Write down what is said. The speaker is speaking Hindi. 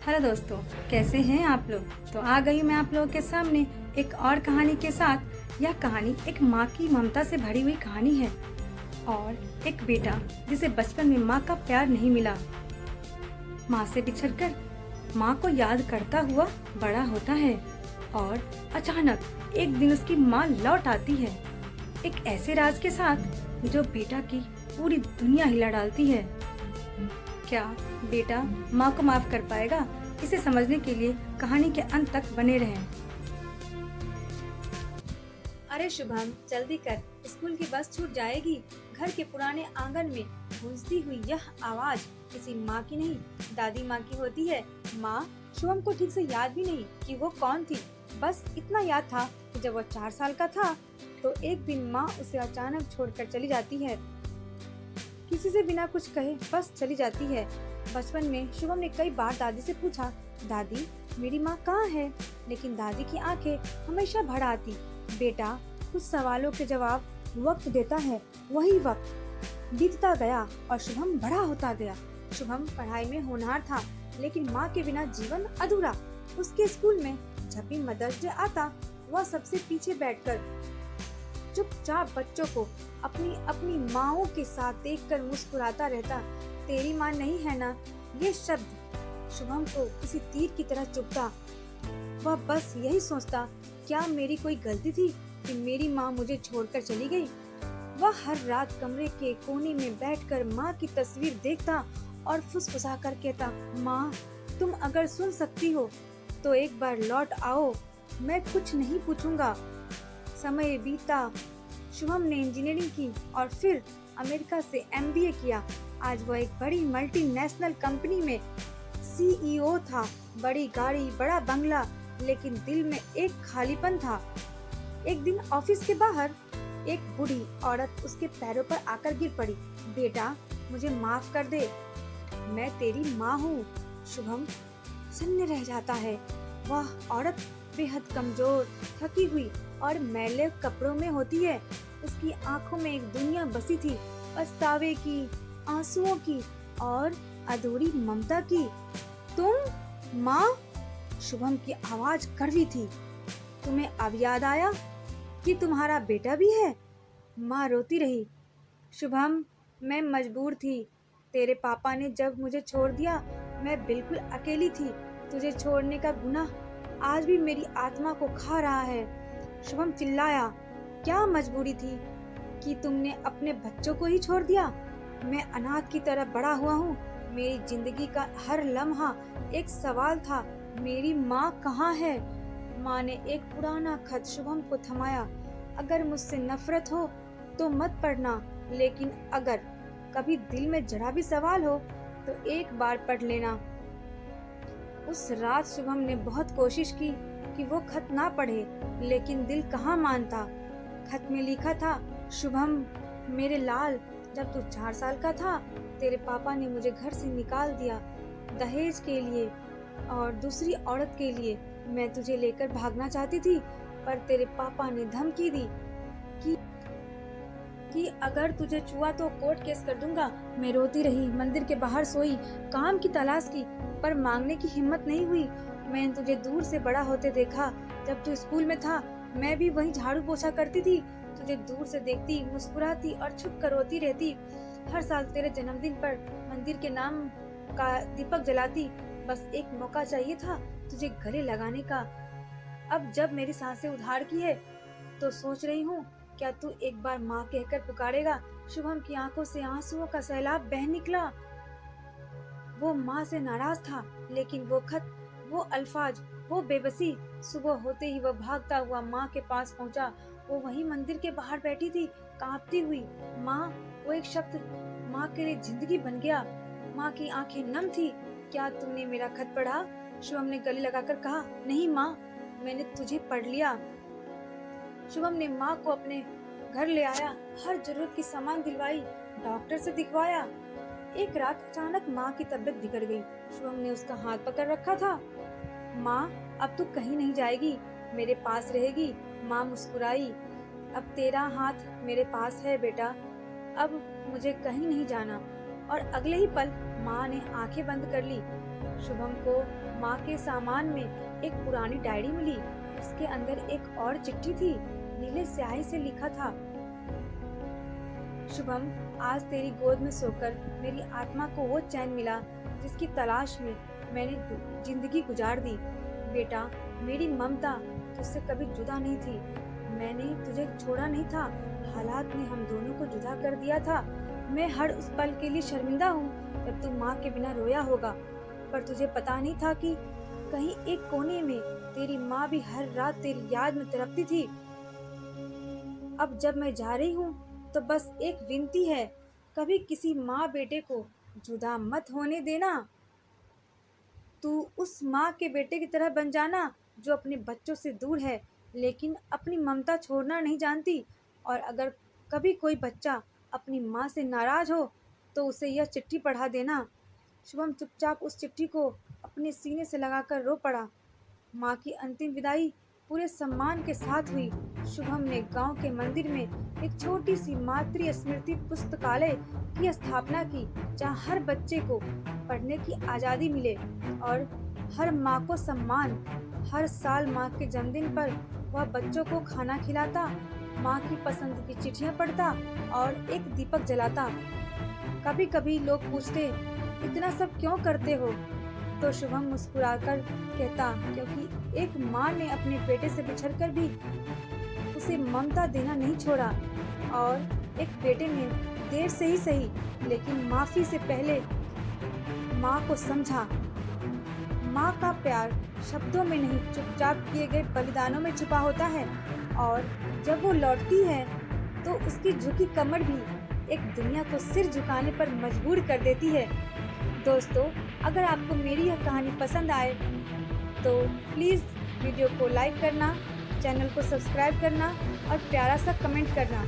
हेलो दोस्तों, कैसे हैं आप लोग। तो आ गई मैं आप लोगों के सामने एक और कहानी के साथ। यह कहानी एक माँ की ममता से भरी हुई कहानी है और एक बेटा जिसे बचपन में माँ का प्यार नहीं मिला। माँ से बिछड़कर माँ को याद करता हुआ बड़ा होता है और अचानक एक दिन उसकी माँ लौट आती है एक ऐसे राज के साथ जो बेटा की पूरी दुनिया हिला डालती है। क्या बेटा माँ को माफ कर पाएगा? इसे समझने के लिए कहानी के अंत तक बने रहें। अरे शुभम, जल्दी कर, स्कूल की बस छूट जाएगी। घर के पुराने आंगन में गूंजती हुई यह आवाज किसी माँ की नहीं, दादी माँ की होती है। माँ। शुभम को ठीक से याद भी नहीं कि वो कौन थी। बस इतना याद था कि जब वो 4 साल का था तो एक दिन माँ उसे अचानक छोड़कर चली जाती है। किसी से बिना कुछ कहे बस चली जाती है। बचपन में शुभम ने कई बार दादी से पूछा, दादी मेरी माँ कहाँ है? लेकिन दादी की आंखें हमेशा भर आती। बेटा, कुछ सवालों के जवाब वक्त देता है। वही वक्त बीतता गया और शुभम बड़ा होता गया। शुभम पढ़ाई में होनहार था, लेकिन माँ के बिना जीवन अधूरा। उसके स्कूल में जब भी मदर्स डे आता, वह सबसे पीछे बैठकर चुपचाप बच्चों को अपनी अपनी माँओं के साथ देखकर मुस्कुराता रहता। तेरी माँ नहीं है ना? ये शब्द शुभम को किसी तीर की तरह चुभता। वह बस यही सोचता, क्या मेरी कोई गलती थी कि मेरी माँ मुझे छोड़कर चली गई? वह हर रात कमरे के कोने में बैठकर माँ की तस्वीर देखता और फुसफुसा कर कहता, माँ तुम अगर सुन सकती हो तो एक बार लौट आओ, मैं कुछ नहीं पूछूंगा। समय बीता। शुभम ने इंजीनियरिंग की और फिर अमेरिका से एमबीए किया। आज वह एक बड़ी मल्टीनेशनल कंपनी में सीईओ था। बड़ी गाड़ी, बड़ा बंगला, लेकिन दिल में एक खालीपन था। एक दिन ऑफिस के बाहर एक बूढ़ी औरत उसके पैरों पर आकर गिर पड़ी। बेटा, मुझे माफ कर दे, मैं तेरी माँ हूँ। शुभम शून्य रह जाता है। वह औरत बेहद कमजोर, थकी हुई और मैले कपड़ों में होती है। उसकी आंखों में एक दुनिया बसी थी, पछतावे की, आंसुओं की और अधूरी ममता की। तुम माँ? शुभम की आवाज कड़वी थी। तुम्हें अब याद आया कि तुम्हारा बेटा भी है? माँ रोती रही। शुभम, मैं मजबूर थी। तेरे पापा ने जब मुझे छोड़ दिया, मैं बिल्कुल अकेली थी। तुझे छोड़ने का गुनाह आज भी मेरी आत्मा को खा रहा है। शुभम चिल्लाया, क्या मजबूरी थी कि तुमने अपने बच्चों को ही छोड़ दिया? मैं अनाथ की तरह बड़ा हुआ हूँ। मेरी जिंदगी का हर लम्हा एक सवाल था, मेरी माँ कहाँ है? माँ ने एक पुराना खत शुभम को थमाया। अगर मुझसे नफरत हो तो मत पढ़ना, लेकिन अगर कभी दिल में जरा भी सवाल हो तो एक बार पढ़ लेना। उस रात शुभम ने बहुत कोशिश की कि वो खत ना पढ़े, लेकिन दिल कहाँ मानता। खत में लिखा था, शुभम मेरे लाल, जब तू 4 साल का था तेरे पापा ने मुझे घर से निकाल दिया, दहेज के लिए और दूसरी औरत के लिए। मैं तुझे लेकर भागना चाहती थी, पर तेरे पापा ने धमकी दी कि अगर तुझे छुआ तो कोर्ट केस कर दूंगा। मैं रोती रही, मंदिर के बाहर सोई, काम की तलाश की, पर मांगने की हिम्मत नहीं हुई। मैंने तुझे दूर से बड़ा होते देखा। जब तू स्कूल में था, मैं भी वहीं झाड़ू पोछा करती थी। तुझे दूर से देखती, मुस्कुराती और छुप कर रोती रहती। हर साल तेरे जन्मदिन पर मंदिर के नाम का दीपक जलाती। बस एक मौका चाहिए था तुझे गले लगाने का। अब जब मेरी सांसें उधार की है तो सोच रही हूँ, क्या तू एक बार माँ कहकर पुकारेगा? शुभम की आंखों से आंसुओं का सैलाब बह निकला। वो माँ से नाराज था, लेकिन वो खत, वो अल्फाज, वो बेबसी। सुबह होते ही वह भागता हुआ माँ के पास पहुँचा। वो वहीं मंदिर के बाहर बैठी थी, कांपती हुई। माँ। वो एक शब्द माँ के लिए जिंदगी बन गया। माँ की आंखें नम थी। क्या तुमने मेरा खत पढ़ा? शुभम ने गले लगाकर कहा। नहीं माँ, मैंने तुझे पढ़ लिया। शुभम ने माँ को अपने घर ले आया, हर जरूरत की सामान दिलवाई, डॉक्टर से दिखवाया। एक रात अचानक माँ की तबीयत बिगड़ गई। शुभम ने उसका हाथ पकड़ रखा था। माँ, अब तू कहीं नहीं जाएगी, मेरे पास रहेगी। माँ मुस्कुराई। अब तेरा हाथ मेरे पास है बेटा, अब मुझे कहीं नहीं जाना। और अगले ही पल माँ ने आंखें बंद कर ली। शुभम को माँ के सामान में एक पुरानी डायरी मिली। उसके अंदर एक और चिट्ठी थी। नीले स्याही से लिखा था, शुभम, आज तेरी गोद में सोकर मेरी आत्मा को वो चैन मिला जिसकी तलाश में मैंने जिंदगी गुजार दी। बेटा, मेरी ममता तुझसे कभी जुदा नहीं थी। मैंने तुझे छोड़ा नहीं था। हालात ने हम दोनों को जुदा कर दिया था। मैं हर उस पल के लिए शर्मिंदा हूँ जब तू माँ के बिना रोया होगा। पर तुझे पता नहीं था कि कहीं एक कोने में तेरी माँ भी हर रात तेरी याद में तड़पती थी। अब जब मैं जा रही हूँ तो बस एक विनती है, कभी किसी माँ बेटे को जुदा मत होने देना। तू उस माँ के बेटे की तरह बन जाना जो अपने बच्चों से दूर है लेकिन अपनी ममता छोड़ना नहीं जानती। और अगर कभी कोई बच्चा अपनी माँ से नाराज हो तो उसे यह चिट्ठी पढ़ा देना। शुभम चुपचाप उस चिट्ठी को अपने सीने से लगाकर रो पड़ा। माँ की अंतिम विदाई पूरे सम्मान के साथ हुई। शुभम ने गांव के मंदिर में एक छोटी सी मातृ स्मृति पुस्तकालय की स्थापना की, जहां हर बच्चे को पढ़ने की आज़ादी मिले और हर माँ को सम्मान। हर साल माँ के जन्मदिन पर वह बच्चों को खाना खिलाता, माँ की पसंद की चिट्ठियाँ पढ़ता और एक दीपक जलाता। कभी कभी लोग पूछते, इतना सब क्यों करते हो? तो शुभम मुस्कुराकर कहता, क्योंकि एक माँ ने अपने बेटे से बिछड़कर भी उसे ममता देना नहीं छोड़ा। और एक बेटे ने देर से ही सही लेकिन माफी से पहले माँ को समझा। माँ का प्यार शब्दों में नहीं, चुपचाप किए गए बलिदानों में छुपा होता है। और जब वो लौटती है तो उसकी झुकी कमर भी एक दुनिया को सिर झुकाने पर मजबूर कर देती है। दोस्तों, अगर आपको मेरी यह कहानी पसंद आए तो प्लीज़ वीडियो को लाइक करना, चैनल को सब्सक्राइब करना और प्यारा सा कमेंट करना।